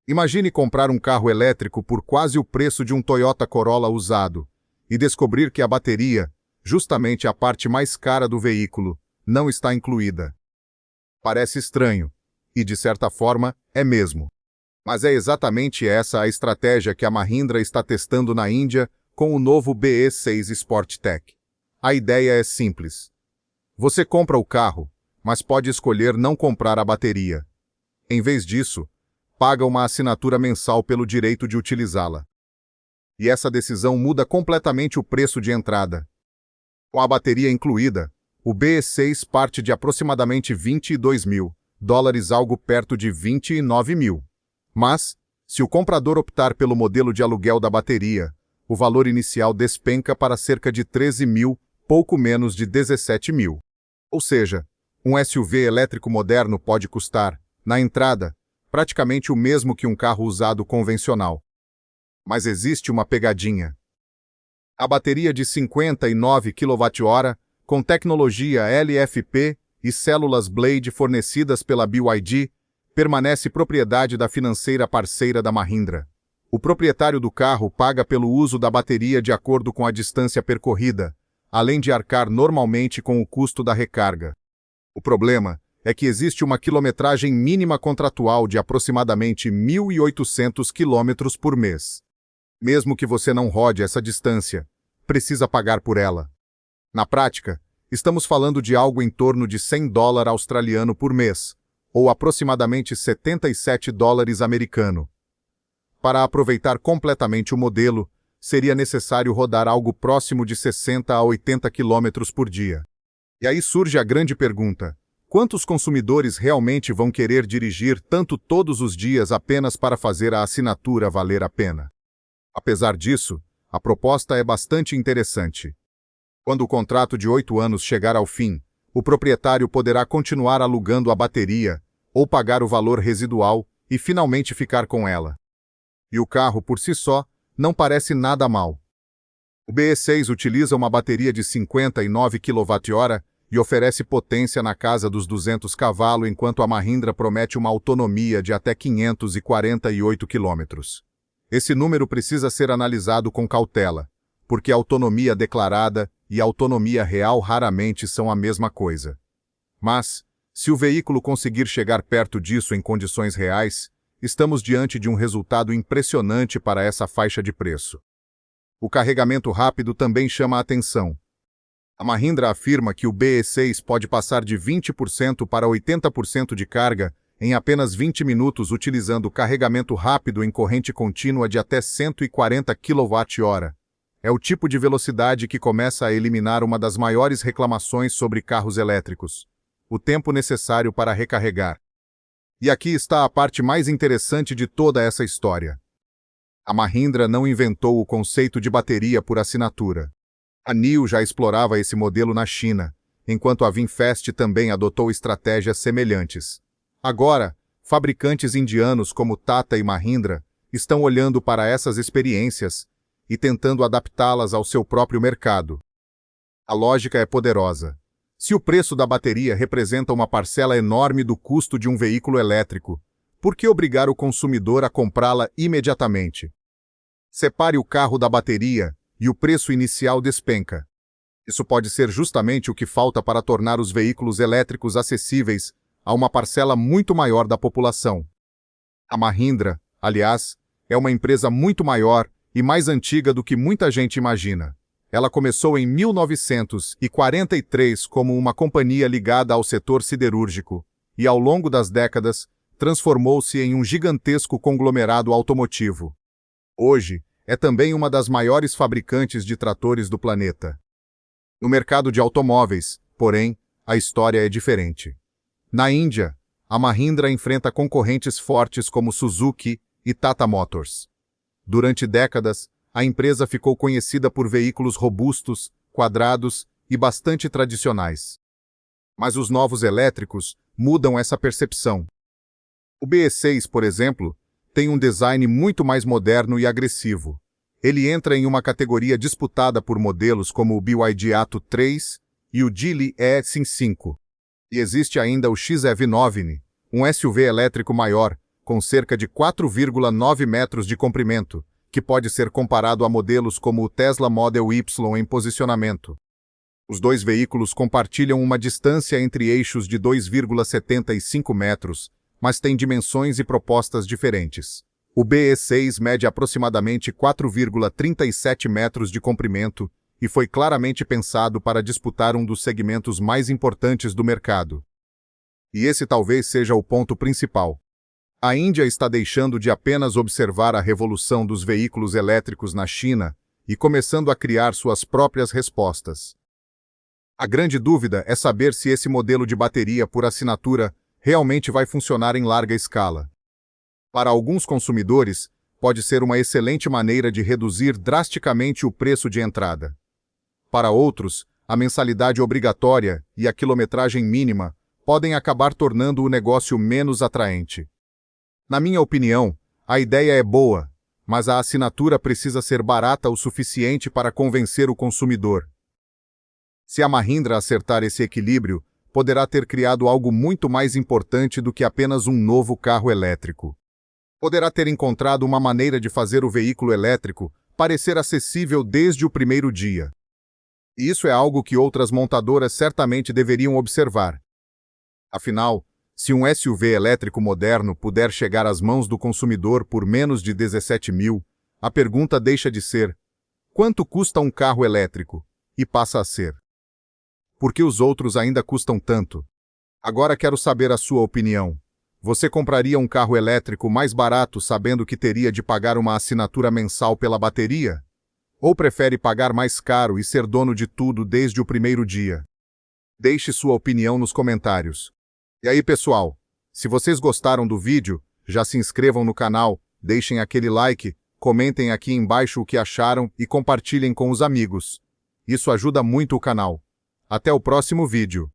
Imagine comprar um carro elétrico por quase o preço de um Toyota Corolla usado e descobrir que a bateria, justamente a parte mais cara do veículo, não está incluída. Parece estranho, e de certa forma é mesmo. Mas é exatamente essa a estratégia que a Mahindra está testando na Índia com o novo BE6 Sportec. A ideia é simples. Você compra o carro, mas pode escolher não comprar a bateria. Em vez disso, paga uma assinatura mensal pelo direito de utilizá-la. E essa decisão muda completamente o preço de entrada. Com a bateria incluída, o BE6 parte de aproximadamente $22.000, algo perto de 29 mil. Mas, se o comprador optar pelo modelo de aluguel da bateria, o valor inicial despenca para cerca de 13 mil, pouco menos de 17 mil. Ou seja, um SUV elétrico moderno pode custar, na entrada, praticamente o mesmo que um carro usado convencional. Mas existe uma pegadinha. A bateria de 59 kWh, com tecnologia LFP e células Blade fornecidas pela BYD, permanece propriedade da financeira parceira da Mahindra. O proprietário do carro paga pelo uso da bateria de acordo com a distância percorrida, além de arcar normalmente com o custo da recarga. O problema é que existe uma quilometragem mínima contratual de aproximadamente 1.800 km por mês. Mesmo que você não rode essa distância, precisa pagar por ela. Na prática, estamos falando de algo em torno de $100 australiano por mês, ou aproximadamente $77 americano. Para aproveitar completamente o modelo, seria necessário rodar algo próximo de 60 a 80 km por dia. E aí surge a grande pergunta: quantos consumidores realmente vão querer dirigir tanto todos os dias apenas para fazer a assinatura valer a pena? Apesar disso, a proposta é bastante interessante. Quando o contrato de 8 anos chegar ao fim, o proprietário poderá continuar alugando a bateria ou pagar o valor residual e finalmente ficar com ela. E o carro, por si só, não parece nada mal. O BE6 utiliza uma bateria de 59 kWh e oferece potência na casa dos 200 cavalos, enquanto a Mahindra promete uma autonomia de até 548 km. Esse número precisa ser analisado com cautela, porque autonomia declarada e autonomia real raramente são a mesma coisa. Mas, se o veículo conseguir chegar perto disso em condições reais, estamos diante de um resultado impressionante para essa faixa de preço. O carregamento rápido também chama a atenção. A Mahindra afirma que o BE6 pode passar de 20% para 80% de carga em apenas 20 minutos utilizando carregamento rápido em corrente contínua de até 140 kWh. É o tipo de velocidade que começa a eliminar uma das maiores reclamações sobre carros elétricos: o tempo necessário para recarregar. E aqui está a parte mais interessante de toda essa história. A Mahindra não inventou o conceito de bateria por assinatura. A NIO já explorava esse modelo na China, enquanto a VinFast também adotou estratégias semelhantes. Agora, fabricantes indianos como Tata e Mahindra estão olhando para essas experiências e tentando adaptá-las ao seu próprio mercado. A lógica é poderosa. Se o preço da bateria representa uma parcela enorme do custo de um veículo elétrico, por que obrigar o consumidor a comprá-la imediatamente? Separe o carro da bateria e o preço inicial despenca. Isso pode ser justamente o que falta para tornar os veículos elétricos acessíveis a uma parcela muito maior da população. A Mahindra, aliás, é uma empresa muito maior e mais antiga do que muita gente imagina. Ela começou em 1943 como uma companhia ligada ao setor siderúrgico e, ao longo das décadas, transformou-se em um gigantesco conglomerado automotivo. Hoje, é também uma das maiores fabricantes de tratores do planeta. No mercado de automóveis, porém, a história é diferente. Na Índia, a Mahindra enfrenta concorrentes fortes como Suzuki e Tata Motors. Durante décadas, a empresa ficou conhecida por veículos robustos, quadrados e bastante tradicionais. Mas os novos elétricos mudam essa percepção. O BE6, por exemplo, tem um design muito mais moderno e agressivo. Ele entra em uma categoria disputada por modelos como o BYD Atto 3 e o Geely E5. E existe ainda o XEV9, um SUV elétrico maior, com cerca de 4,9 metros de comprimento, que pode ser comparado a modelos como o Tesla Model Y em posicionamento. Os dois veículos compartilham uma distância entre eixos de 2,75 metros, mas têm dimensões e propostas diferentes. O BE6 mede aproximadamente 4,37 metros de comprimento e foi claramente pensado para disputar um dos segmentos mais importantes do mercado. E esse talvez seja o ponto principal. A Índia está deixando de apenas observar a revolução dos veículos elétricos na China e começando a criar suas próprias respostas. A grande dúvida é saber se esse modelo de bateria por assinatura realmente vai funcionar em larga escala. Para alguns consumidores, pode ser uma excelente maneira de reduzir drasticamente o preço de entrada. Para outros, a mensalidade obrigatória e a quilometragem mínima podem acabar tornando o negócio menos atraente. Na minha opinião, a ideia é boa, mas a assinatura precisa ser barata o suficiente para convencer o consumidor. Se a Mahindra acertar esse equilíbrio, poderá ter criado algo muito mais importante do que apenas um novo carro elétrico. Poderá ter encontrado uma maneira de fazer o veículo elétrico parecer acessível desde o primeiro dia. E isso é algo que outras montadoras certamente deveriam observar. Afinal, se um SUV elétrico moderno puder chegar às mãos do consumidor por menos de 17 mil, a pergunta deixa de ser: quanto custa um carro elétrico? E passa a ser: por que os outros ainda custam tanto? Agora quero saber a sua opinião. Você compraria um carro elétrico mais barato sabendo que teria de pagar uma assinatura mensal pela bateria? Ou prefere pagar mais caro e ser dono de tudo desde o primeiro dia? Deixe sua opinião nos comentários. E aí, pessoal, se vocês gostaram do vídeo, já se inscrevam no canal, deixem aquele like, comentem aqui embaixo o que acharam e compartilhem com os amigos. Isso ajuda muito o canal. Até o próximo vídeo.